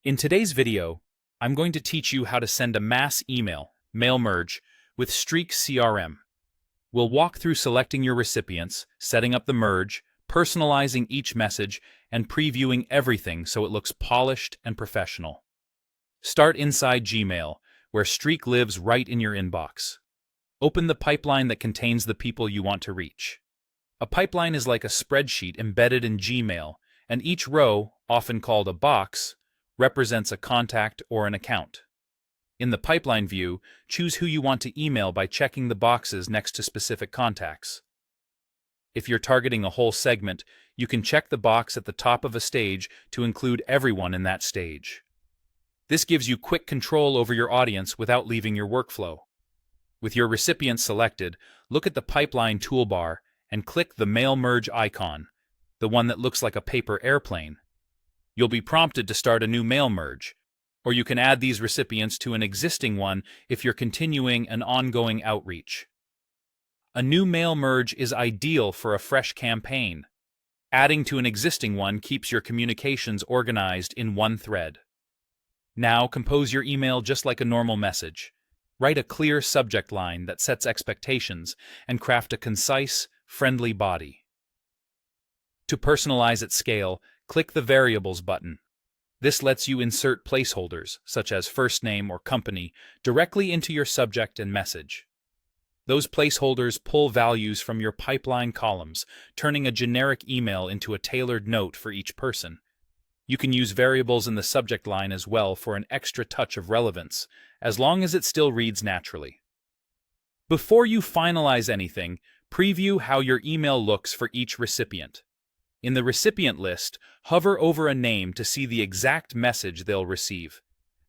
In today's video, I'm going to teach you how to send a mass mail merge, with Streak CRM. We'll walk through selecting your recipients, setting up the merge, personalizing each message, and previewing everything so it looks polished and professional. Start inside Gmail, where Streak lives right in your inbox. Open the pipeline that contains the people you want to reach. A pipeline is like a spreadsheet embedded in Gmail, and each row, often called a box, represents a contact or an account. In the pipeline view, choose who you want to email by checking the boxes next to specific contacts. If you're targeting a whole segment, you can check the box at the top of a stage to include everyone in that stage. This gives you quick control over your audience without leaving your workflow. With your recipient selected, look at the pipeline toolbar and click the Mail Merge icon, the one that looks like a paper airplane. You'll be prompted to start a new mail merge, or you can add these recipients to an existing one if you're continuing an ongoing outreach. A new mail merge is ideal for a fresh campaign. Adding to an existing one keeps your communications organized in one thread. Now compose your email just like a normal message. Write a clear subject line that sets expectations and craft a concise, friendly body. To personalize at scale, click the Variables button. This lets you insert placeholders, such as first name or company, directly into your subject and message. Those placeholders pull values from your pipeline columns, turning a generic email into a tailored note for each person. You can use variables in the subject line as well for an extra touch of relevance, as long as it still reads naturally. Before you finalize anything, preview how your email looks for each recipient. In the recipient list, hover over a name to see the exact message they'll receive.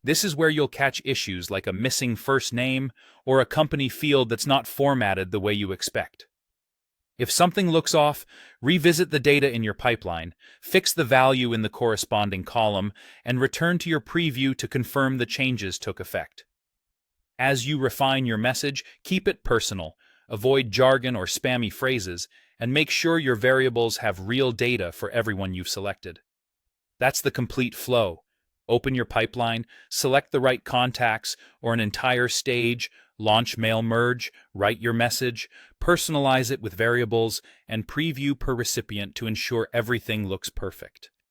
This is where you'll catch issues like a missing first name or a company field that's not formatted the way you expect. If something looks off, revisit the data in your pipeline, fix the value in the corresponding column, and return to your preview to confirm the changes took effect. As you refine your message, keep it personal, avoid jargon or spammy phrases, and make sure your variables have real data for everyone you've selected. That's the complete flow. Open your pipeline, select the right contacts or an entire stage, launch mail merge, write your message, personalize it with variables, and preview per recipient to ensure everything looks perfect.